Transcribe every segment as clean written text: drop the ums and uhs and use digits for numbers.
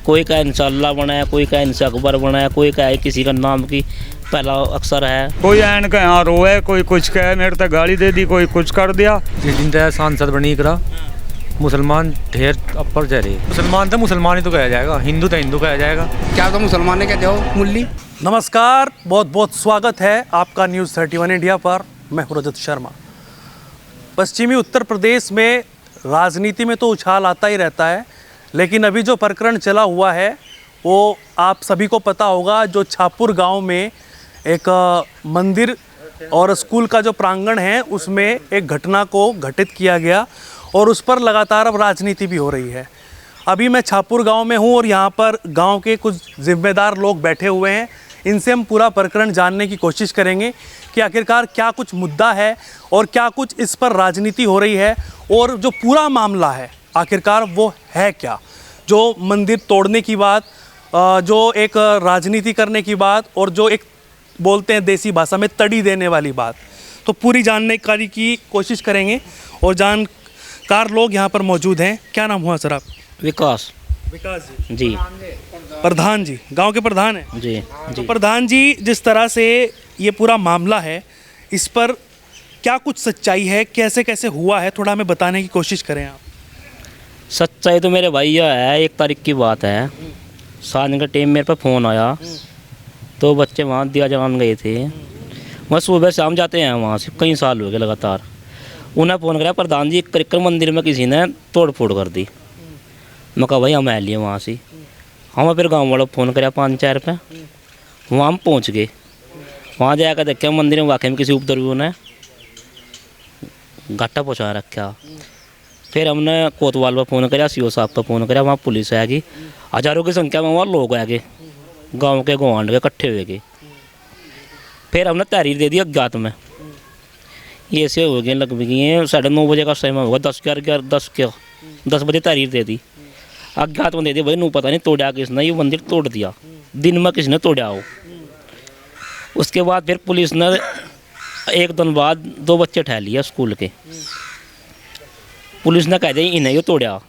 कोई का इंशाल्लाह बना है, कोई का इनसे अकबर बना है, कोई का किसी का नाम की पहला अक्षर है। कोई ऐन का यहाँ रोए, कोई कुछ कहे, मेरे तक गाली दे दी, कोई कुछ कर दिया। जिस दिन तक सांसद बनी करा मुसलमान ढेर अपर जा रहे। मुसलमान तो मुसलमान ही तो कहा जाएगा, हिंदू तो हिंदू कहा जाएगा। क्या तो मुसलमान ने कह जाओ मुल्ली। नमस्कार, बहुत बहुत स्वागत है आपका न्यूज़ 31 इंडिया पर। मैं हूं रजत शर्मा। पश्चिमी उत्तर प्रदेश में राजनीति में तो उछाल आता ही रहता है, लेकिन अभी जो प्रकरण चला हुआ है वो आप सभी को पता होगा। जो छापुर गांव में एक मंदिर और स्कूल का जो प्रांगण है उसमें एक घटना को घटित किया गया और उस पर लगातार अब राजनीति भी हो रही है। अभी मैं छापुर गांव में हूं और यहां पर गांव के कुछ जिम्मेदार लोग बैठे हुए हैं। इनसे हम पूरा प्रकरण जानने की कोशिश करेंगे कि आखिरकार क्या कुछ मुद्दा है और क्या कुछ इस पर राजनीति हो रही है और जो पूरा मामला है आखिरकार वो है क्या। जो मंदिर तोड़ने की बात, जो एक राजनीति करने की बात और जो एक बोलते हैं देसी भाषा में तड़ी देने वाली बात, तो पूरी जानकारी की कोशिश करेंगे। और जानकार लोग यहाँ पर मौजूद हैं। क्या नाम हुआ सर आप? विकास जी। प्रधान जी, गांव के प्रधान हैं जी तो प्रधान जी, जिस तरह से ये पूरा मामला है इस पर क्या कुछ सच्चाई है, कैसे कैसे हुआ है, थोड़ा हमें बताने की कोशिश करें आप। सच्चाई तो मेरे भाई यह है, 1 तारीख की बात है। शादी का टाइम मेरे पे फ़ोन आया तो बच्चे वहाँ दिया जलान गए थे। वह सुबह शाम जाते हैं वहाँ से, कई साल हो गए लगातार। उन्हें फ़ोन कराया, प्रधान जी क्रिकेट मंदिर में किसी ने तोड़ फोड़ कर दी। मैं कहा भाई हम आए लिए वहाँ से। हम फिर गाँव वालों को फ़ोन कराया 5-4 पे। वहाँ हम पहुँच गए। वहाँ जाकर देखे मंदिर में वाकई में किसी उपद्रवियों ने घाटा पहुँचा रखा। फिर हमने कोतवाल पर फ़ोन कराया, सीओ साहब पर फ़ोन कराया। वहाँ पुलिस आएगी, हज़ारों की संख्या में वहाँ लोग आएंगे, गांव के गवांड के इकट्ठे हुए गए। फिर हमने तहरीर दे दी अज्ञात में। ये ऐसे हो गए लगभग 9:30 बजे का समय होगा, 10 बजे तहरीर दे दी। अज्ञात में दे दी, भाई नू पता नहीं तोड़ा किसने, ये मंदिर तोड़ दिया, दिन में किसने तोड़ा हो। उसके बाद फिर पुलिस ने 1 दिन बाद 2 बच्चे ठहर लिए स्कूल के। पुलिस ने कह दिया इन्हें ये तोड़ा।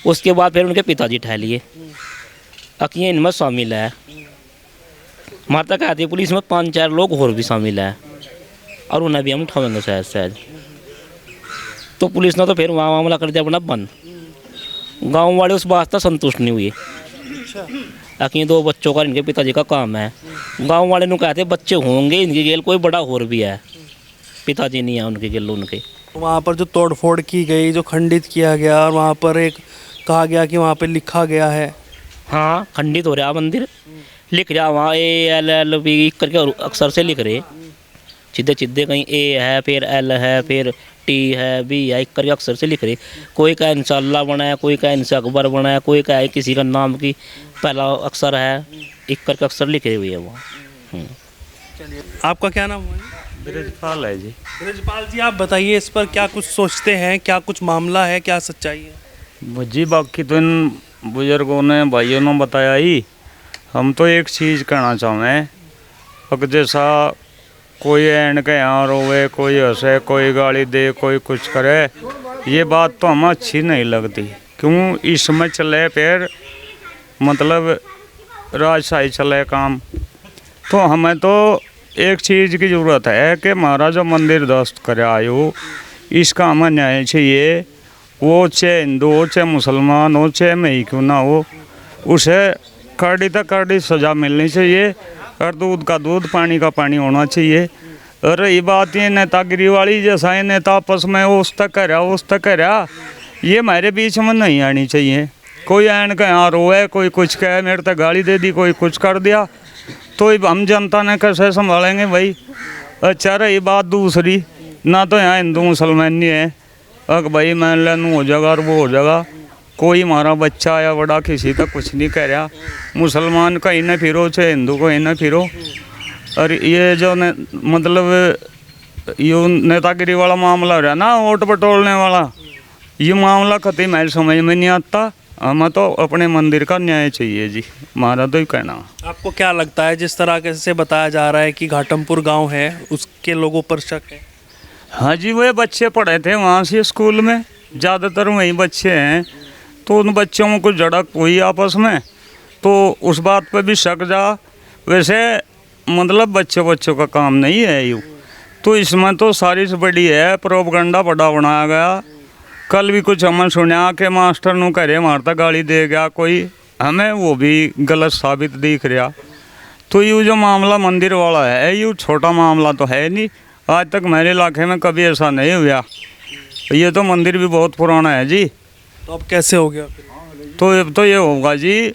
उसके बाद फिर उनके पिताजी ठहर लिए, अकिए इनमें शामिल है। मारता कहती है पुलिस में 5-4 लोग और भी शामिल है और उन्हें भी हम उठाएंगे शायद। तो पुलिस ने तो फिर वहाँ मामला कर दिया अपना बंद। गांव वाले उस बात से संतुष्ट नहीं हुए। अकिए 2 बच्चों का इनके पिताजी का काम है। गांव वाले ने कहते बच्चे होंगे इनकी गेल, कोई बड़ा और भी है, पिताजी नहीं है उनके गेल उनके। वहाँ पर जो तोड़ फोड़ की गई, जो खंडित किया गया, और वहाँ पर एक कहा गया कि वहाँ पे लिखा गया है। हाँ, खंडित हो रहा मंदिर, लिख रहा वहाँ ALLB करके अक्षर से लिख रहे, सीधे कहीं A है, फिर L है, फिर T है, B है, करके अक्षर से लिख रहे। कोई का इंशाल्लाह बना है, कोई का इनसे अकबर बना है, कोई का किसी का नाम की पहला अक्षर है, करके अक्षर लिखे हुए है वहाँ। आपका क्या नाम हुआ? ब्रजपाल है जी। ब्रजपाल जी, आप बताइए इस पर क्या कुछ सोचते हैं, क्या कुछ मामला है, क्या सच्चाई है? जी बाकी तो इन बुजुर्गों ने भाइयों ने बताया ही। हम तो एक चीज़ कहना चाहें, अब जैसा कोई एंड के यहाँ रोवे, कोई हंसे, कोई गाली दे, कोई कुछ करे, ये बात तो हमें अच्छी नहीं लगती। क्यों इसमें चले फिर मतलब राजशाही चले काम। तो हमें तो एक चीज़ की ज़रूरत है कि हमारा जो मंदिर ध्वस्त करे आयो, इसका हमें न्याय चाहिए। वो चाहे हिंदू हो, चाहे मुसलमान हो, चाहे मैं ही क्यों ना हो, उसे कड़ी तक कड़ी सज़ा मिलनी चाहिए और दूध का दूध, पानी का पानी होना चाहिए। और ये बात ये नेतागिरी वाली, जैसा ये नेता आपस में उस तक कह रहा, ये हमारे बीच में नहीं आनी चाहिए। कोई ऐन का यहाँ रोए, कोई कुछ कहे, मेरे तक गाली दे दी, कोई कुछ कर दिया, तो हम जनता ने कैसे संभालेंगे भाई। अच्छा रही बात दूसरी, ना तो यहाँ हिंदू मुसलमान नहीं है, अगर भाई मान लें हो जाएगा और वो हो जाएगा। कोई हमारा बच्चा या बड़ा किसी तक कुछ नहीं कह रहा। मुसलमान कहीं न फिरो, चाहे हिंदू कहीं न फिरो। और ये जो मतलब ये नेतागिरी वाला मामला हो रहा ना, वोट बटोरने वाला, ये मामला कतई मेरे समझ में नहीं आता। हमें तो अपने मंदिर का न्याय चाहिए जी, हमारा तो ही कहना। आपको क्या लगता है, जिस तरह से बताया जा रहा है कि घाटमपुर गांव है उसके लोगों पर शक है? हाँ जी, वही बच्चे पढ़े थे वहाँ से स्कूल में, ज़्यादातर वही बच्चे हैं तो उन बच्चों को झड़क हुई आपस में, तो उस बात पे भी शक जा। वैसे मतलब बच्चों का काम नहीं है यूँ, तो इसमें तो सारी से बड़ी है प्रोपगंडा बड़ा बनाया गया। कल भी कुछ हमने सुना कि मास्टर नू करे मारता गाली दे गया कोई, हमें वो भी गलत साबित दिख रहा। तो ये जो मामला मंदिर वाला है, ये छोटा मामला तो है नहीं। आज तक मेरे इलाके में कभी ऐसा नहीं हुआ। ये तो मंदिर भी बहुत पुराना है जी। तो अब कैसे हो गया? तो ये होगा जी,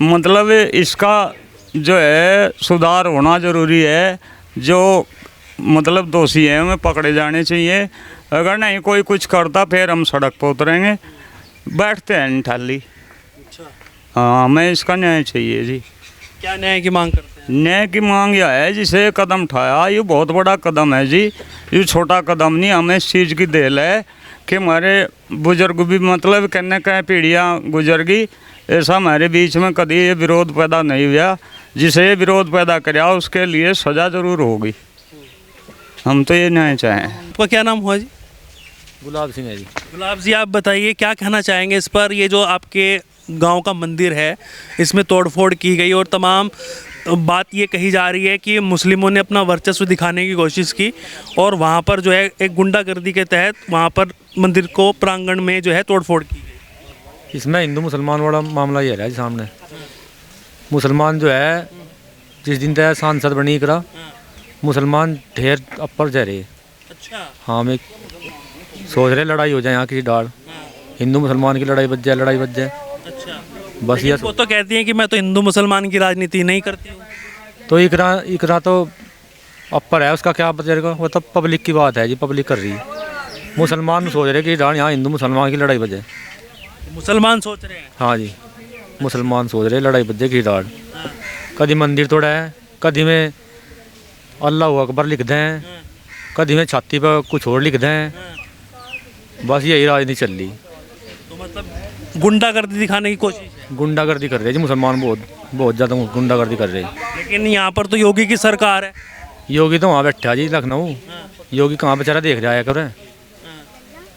मतलब इसका जो है सुधार होना ज़रूरी है। जो मतलब दोषी हैं उन्हें पकड़े जाने चाहिए। अगर नहीं कोई कुछ करता फिर हम सड़क पर उतरेंगे, बैठते हैं नहीं थाली। हाँ, हमें इसका न्याय चाहिए जी। क्या न्याय की मांग करते हैं? न्याय की मांग यह है, जिसे कदम उठाया ये बहुत बड़ा कदम है जी। ये छोटा कदम नहीं, हमें इस चीज़ की देल है कि हमारे बुजुर्ग भी मतलब कहने कहीं पीढ़ियाँ गुजर गई, ऐसा हमारे बीच में कभी ये विरोध पैदा नहीं हुआ। जिसे ये विरोध पैदा कराया उसके लिए सज़ा ज़रूर होगी। हम तो ये न्याय चाहें। आपका क्या नाम हुआ जी? गुलाब सिंह है जी। गुलाब जी, आप बताइए क्या कहना चाहेंगे इस पर? ये जो आपके गांव का मंदिर है, इसमें तोड़फोड़ की गई और तमाम बात ये कही जा रही है कि मुस्लिमों ने अपना वर्चस्व दिखाने की कोशिश की और वहाँ पर जो है एक गुंडागर्दी के तहत वहाँ पर मंदिर को प्रांगण में जो है तोड़फोड़ की गई। इसमें हिंदू मुसलमान वाला मामला ये रहा है जी सामने। मुसलमान जो है जिस दिन तक सांसद बनी करा, मुसलमान ढेर अपर जा रहे। अच्छा। हाँ, मैं सोच रहे लड़ाई हो जाए यहाँ की डाल, हिंदू मुसलमान की लड़ाई बच जाए। अच्छा। बस ये वो तो कहती हैं कि मैं तो हिंदू मुसलमान की राजनीति नहीं करती हूँ। तो इकरा तो अपर है, उसका क्या बचेगा? वो तो पब्लिक की बात है जी, पब्लिक कर रही है। मुसलमान सोच रहे कि डाल यहाँ हिंदू मुसलमान की लड़ाई बजे। मुसलमान सोच रहे हैं? हाँ जी, मुसलमान सोच रहे लड़ाई बजे की डाल। कभी मंदिर तोड़ा है, कभी में अल्लाह अकबर लिख दें, कभी में छाती पर कुछ और लिख दें। बस यही राजनीति चल रही। तो मतलब गुंडागर्दी दिखाने की कोशिश है। गुंडागर्दी कर रहे हैं जी मुसलमान, बहुत ज़्यादा गुंडागर्दी कर रहे हैं। लेकिन यहाँ पर तो योगी की सरकार है। योगी तो वहाँ बैठा जी लखनऊ। योगी कहाँ बेचारा देख रहा है कर?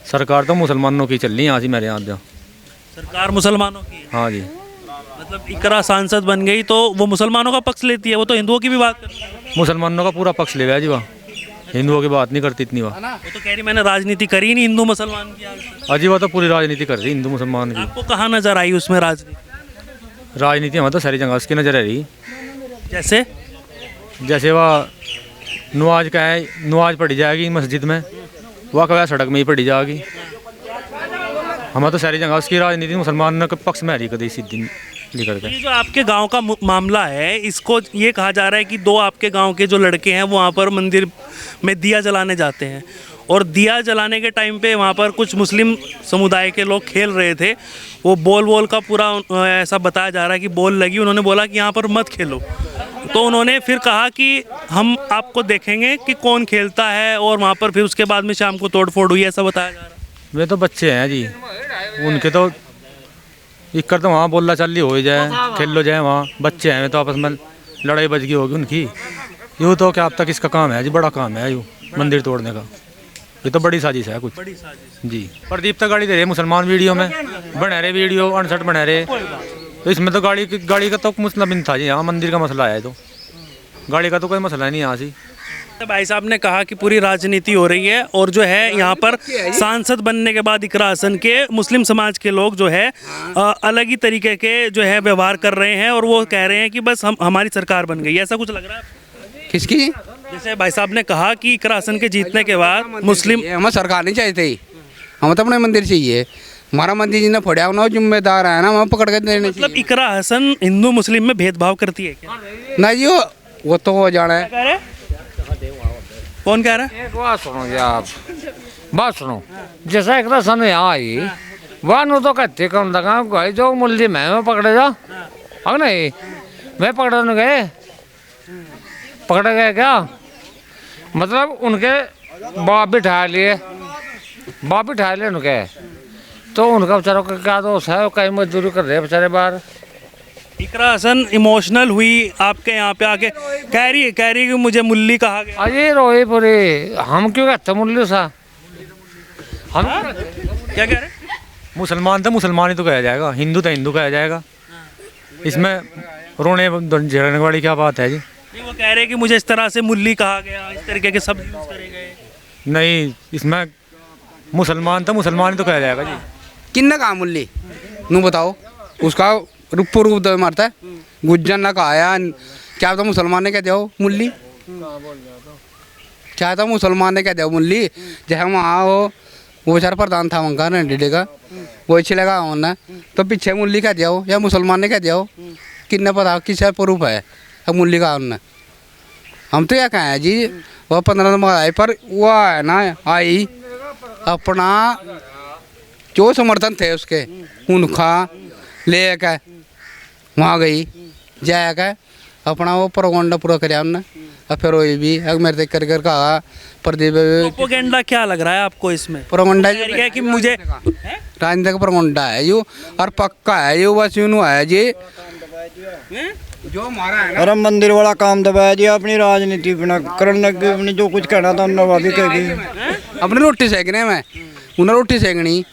सरकार तो मुसलमानों की चल रही है यहाँ से, मेरे यहाँ जो सरकार मुसलमानों की है। हाँ जी। मतलब इकरा सांसद बन गई तो वो मुसलमानों का पक्ष लेती है, वो तो हिंदुओं की भी बात करती है। मुसलमानों का पूरा पक्ष ले गया जी वहाँ, हिंदुओं की बात नहीं करती इतनी वहाँ। वो तो कह रही मैंने राजनीति करी नहीं हिंदू मुसलमान की आज तक। अजी वो तो पूरी राजनीति कर रही हिंदू मुसलमान की। आपको कहाँ नजर आई उसमें राजनीति? राजनीति हमें तो सारी जगह उसकी नजर आ रही। जैसे वह नमाज का है, नमाज पढ़ी जाएगी मस्जिद में, वह क्या सड़क में ही पढ़ी जाएगी। हमें तो सारी जगह उसकी राजनीति मुसलमान के पक्ष में आ रही कभी सीधी निकल तो के। ये जो आपके गांव का मामला है, इसको ये कहा जा रहा है कि दो आपके गांव के जो लड़के हैं वो वहाँ पर मंदिर में दिया जलाने जाते हैं और दिया जलाने के टाइम पे वहाँ पर कुछ मुस्लिम समुदाय के लोग खेल रहे थे। वो बॉल का पूरा ऐसा बताया जा रहा है कि बॉल लगी, उन्होंने बोला कि यहाँ पर मत खेलो। तो उन्होंने फिर कहा कि हम आपको देखेंगे कि कौन खेलता है और वहाँ पर फिर उसके बाद में शाम को तोड़फोड़ हुई, ऐसा बताया जा रहा है। वे तो बच्चे हैं जी, उनके तो इक्कर तो वहाँ बोलना चाली हो जाए, खेल लो जाए, वहाँ बच्चे हैं तो आपस में लड़ाई बज गई होगी उनकी। यूँ तो क्या अब तक इसका काम है जी, बड़ा काम है यूँ मंदिर तोड़ने का। ये तो बड़ी साजिश है कुछ। बड़ी साजिश जी। प्रदीप तक गाड़ी दे रहे मुसलमान वीडियो में बना रहे, वीडियो 68 बना रहे। तो इसमें तो गाड़ी का तो मसला भी नहीं था जी, यहाँ मंदिर का मसला है। तो गाड़ी का तो कोई मसला नहीं यहाँ से। भाई साहब ने कहा कि पूरी राजनीति हो रही है और जो है यहाँ पर सांसद बनने के बाद इकरा हसन के मुस्लिम समाज के लोग जो है अलग ही तरीके के जो है व्यवहार कर रहे हैं और वो कह रहे हैं कि बस हमारी सरकार बन गई, ऐसा कुछ लग रहा है? किसकी? जैसे भाई साहब ने कहा कि इकरा हसन के जीतने के बाद मुस्लिम, हमें सरकार नहीं चाहिए, हमें तो अपने मंदिर चाहिए। हमारा मंदिर जिन्हें फोड़ा ना जिम्मेदार है ना, हम पकड़ के देने मतलब इकरा हसन हिंदू मुस्लिम में भेदभाव करती है क्या? ना जी, वो तो हो जाना है। कौन कह रहा है? एक बात सुनो जी, आप बात सुनो। जैसा एक सन यहाँ आई वह नु तो कहते कौन लगा भाई जो मुल्ली मैं पकड़े जा, अब नहीं मैं पकड़ने गए, पकड़े गए क्या मतलब उनके बाप बिठा लिए उनके, तो उनका बेचारों का क्या दोष है, कहीं मजदूरी कर रहे बेचारे बाहर। इकरा हसन इमोशनल हुई आपके यहाँ पे आके, कह रही है कि मुझे मुल्ली कहा गया। अरे रोए पूरे, हम क्यों कहते मुल्ली सा, हम क्या कह रहे? मुसलमान ही तो कहा जाएगा, हिंदू तो हिंदू कहा जाएगा। इसमें रोने झगड़ने वाली क्या बात है जी? नहीं, वो कह रहे हैं कि मुझे इस तरह से मुल्ली कहा गया, इस तरीके के शब्द यूज करे गए। नहीं, इसमें मुसलमान ही तो कहा जाएगा जी। किन्ने कहा मुल्ली नू बताओ, उसका रूप रूप मारता है। गुज्जर ना कहा यार, क्या तो मुसलमान ने कह दिया हो मुल्ली, क्या था मुसलमान ने कह दिया मुल्ली। जैसे वहाँ वो बेचारा प्रधान था वहाँ का NDA का, वो छिलेगा उन्होंने तो पीछे मुल्ली कह दिया हो या मुसलमान ने कह दिया हो, किन्ने पता किस प्रूफ है अब मुल्ली का उन्होंने। हम तो यह कहें जी वह 15 नंबर आए, पर वो है ना आई अपना जो समर्थन थे उसके उनका ले के वहाँ गई जाकर अपना वो प्रोगंडा पूरा कराया उनने। और फिर वही भी अगर मेरे देख कर कहा प्रदीप प्रोपेगेंडा क्या लग रहा है आपको इसमें? प्रोगंडा है कि मुझे राजनीति का प्रोगंडा है यो, और पक्का है यो, बस यूं है जी जो हमारा है ना। अरे मंदिर वाला काम दबाया जी, अपनी राजनीति बना करने लगे, अपनी जो कुछ कहना था उन्होंने वादी कह गई। अपनी रोटी सेकने में उन्हें रोटी सेकनी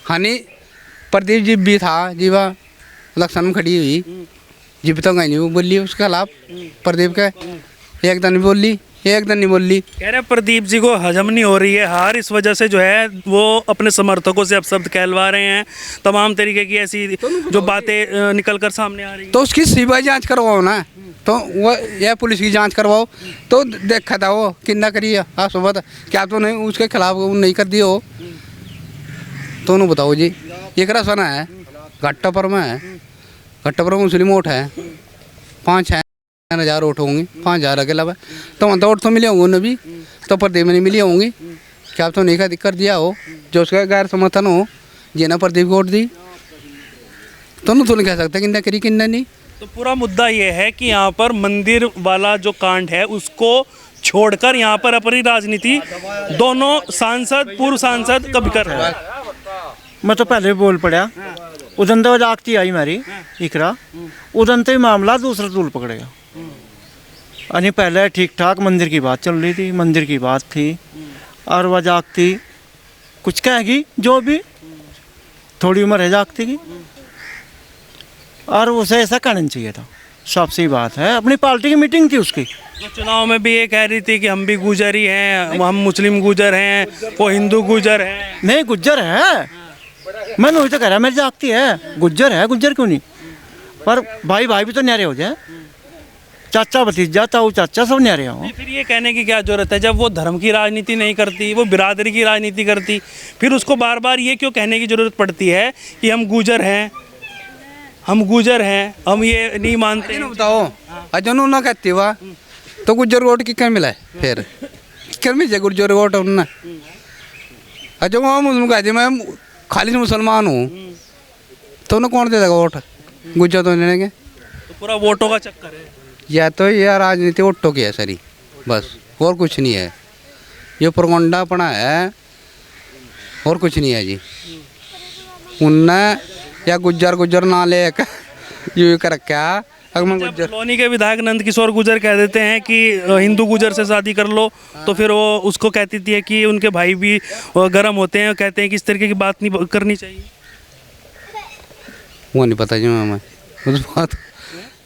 हानि। प्रदीप जी भी था जी, वह इलेक्शन में खड़ी हुई जी, तो कहीं नहीं बोली उसके खिलाफ प्रदीप के, एक दिन नहीं बोली, एक दिन नहीं बोली। कह रहे प्रदीप जी को हजम नहीं हो रही है हार, इस वजह से जो है वो अपने समर्थकों से अपशब्द कहलवा रहे हैं, तमाम तरीके की ऐसी जो बातें निकल कर सामने आ रही हैं। तो उसकी सीबीआई जांच करवाओ ना, तो वो या पुलिस की जांच करवाओ, तो देखा था वो किन्ना करी आप सुबह क्या तो नहीं उसके खिलाफ नहीं कर दिए हो, तो उन्होंने बताओ जी। एक रसना है घट्टा पर में, घट्टा पर मुस्लिम वोट है 5,000 वोट होंगे, 5,000 अकेला है, तो वहाँ तो वोट तो मिले होंगे उन्हें भी, तो प्रदीप में नहीं मिली होंगी। क्या तो नहीं कर दिया हो जो उसका गैर समर्थन हो जिन्हें प्रदीप को वोट दी, तो नहीं कह सकते किन्ना करी किन्ना नहीं। तो पूरा मुद्दा ये है कि यहाँ पर मंदिर वाला जो कांड है उसको छोड़कर यहाँ पर अपनी राजनीति दोनों सांसद पूर्व सांसद कभी कर रहे हैं। मैं तो पहले भी बोल पड़ा, उदन तो जागती आई मेरी इकरा, उदन तो ही मामला दूसरा तूल पकड़ेगा। यानी पहले ठीक ठाक मंदिर की बात चल रही थी, मंदिर की बात थी, और वह जागती कुछ कहेगी जो भी थोड़ी उम्र है जागती की, और उसे ऐसा कहना चाहिए था। सबसे बात है, अपनी पार्टी की मीटिंग थी उसकी, तो चुनाव में भी ये कह रही थी कि हम भी गुजर ही हैं, हम मुस्लिम गुजर हैं, वो हिंदू गुजर हैं। नहीं गुज्जर है, मैंने वही तो कह रहा मेरी जागती है, गुज्जर है, गुज्जर क्यों नहीं, पर भाई भाई भी तो न्यारे हो जाए, चाचा भतीजा ताऊ चाचा सब न्यारे हो। फिर ये कहने की क्या जरूरत है, जब वो धर्म की राजनीति नहीं करती, वो बिरादरी की राजनीति करती, फिर उसको बार बार ये क्यों कहने की जरूरत पड़ती है कि हम गुजर हैं, हम गुजर हैं, हम ये नहीं मानते। बताओ अजन ना कहती हुआ तो गुज्जर वोट किक्कर मिला है, फिर किक्कर मिल जाए गुज्जर वोट उन्हें। अजो वहाँ मुस्लिम कहती मैं खाली मुसलमान हूँ, तो उन्हें कौन दे देगा वोट, गुज्जर तो नहीं देंगे। तो पूरा वोटों का चक्कर है, या तो यह राजनीति वोटों की है सरी, बस और कुछ नहीं है, ये प्रोगंडा अपना है और कुछ नहीं है जी। उनने या गुज्जर ना ले यू कर रखा। जब लोनी के विधायक नंद किशोर गुजर कह देते हैं कि हिंदू गुजर से शादी कर लो, तो फिर वो उसको कहती थी कि उनके भाई भी गर्म होते हैं, कहते हैं कि इस तरीके की बात नहीं करनी चाहिए। वो नहीं पता जी हमें उस बात,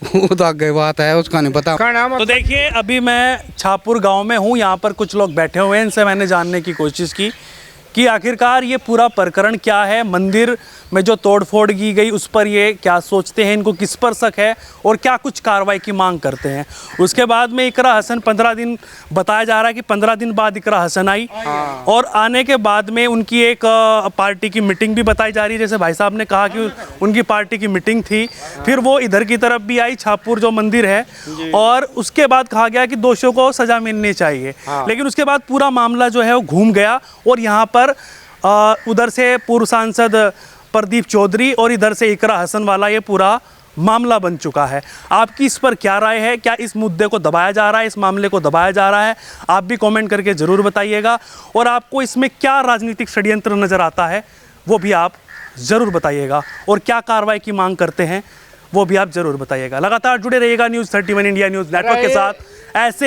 वो तो आगे बात है उसका नहीं पता। तो देखिए अभी मैं छापुर गांव में हूं, यहाँ पर कुछ लोग बैठे हुए हैं, इनसे मैंने जानने की कोशिश की कि आखिरकार ये पूरा प्रकरण क्या है, मंदिर में जो तोड़फोड़ की गई उस पर ये क्या सोचते हैं, इनको किस पर शक है और क्या कुछ कार्रवाई की मांग करते हैं। उसके बाद में इकरा हसन 15 दिन बताया जा रहा है कि 15 दिन बाद इकरा हसन आई, और आने के बाद में उनकी एक पार्टी की मीटिंग भी बताई जा रही है, जैसे भाई साहब ने कहा कि उनकी पार्टी की मीटिंग थी, फिर वो इधर की तरफ भी आई छापुर जो मंदिर है, और उसके बाद कहा गया कि दोषियों को सजा मिलनी चाहिए। लेकिन उसके बाद पूरा मामला जो है वो घूम गया, और यहाँ पर उधर से पूर्व सांसद प्रदीप चौधरी और इधर से इकरा हसन वाला ये पूरा मामला बन चुका है। आपकी इस पर क्या राय है, क्या इस मुद्दे को दबाया जा रहा है, इस मामले को दबाया जा रहा है? आप भी कमेंट करके ज़रूर बताइएगा, और आपको इसमें क्या राजनीतिक षड्यंत्र नज़र आता है वो भी आप ज़रूर बताइएगा, और क्या कार्रवाई की मांग करते हैं वो भी आप ज़रूर बताइएगा। लगातार जुड़े रहिएगा न्यूज़ 31 इंडिया न्यूज़ नेटवर्क के साथ। ऐसे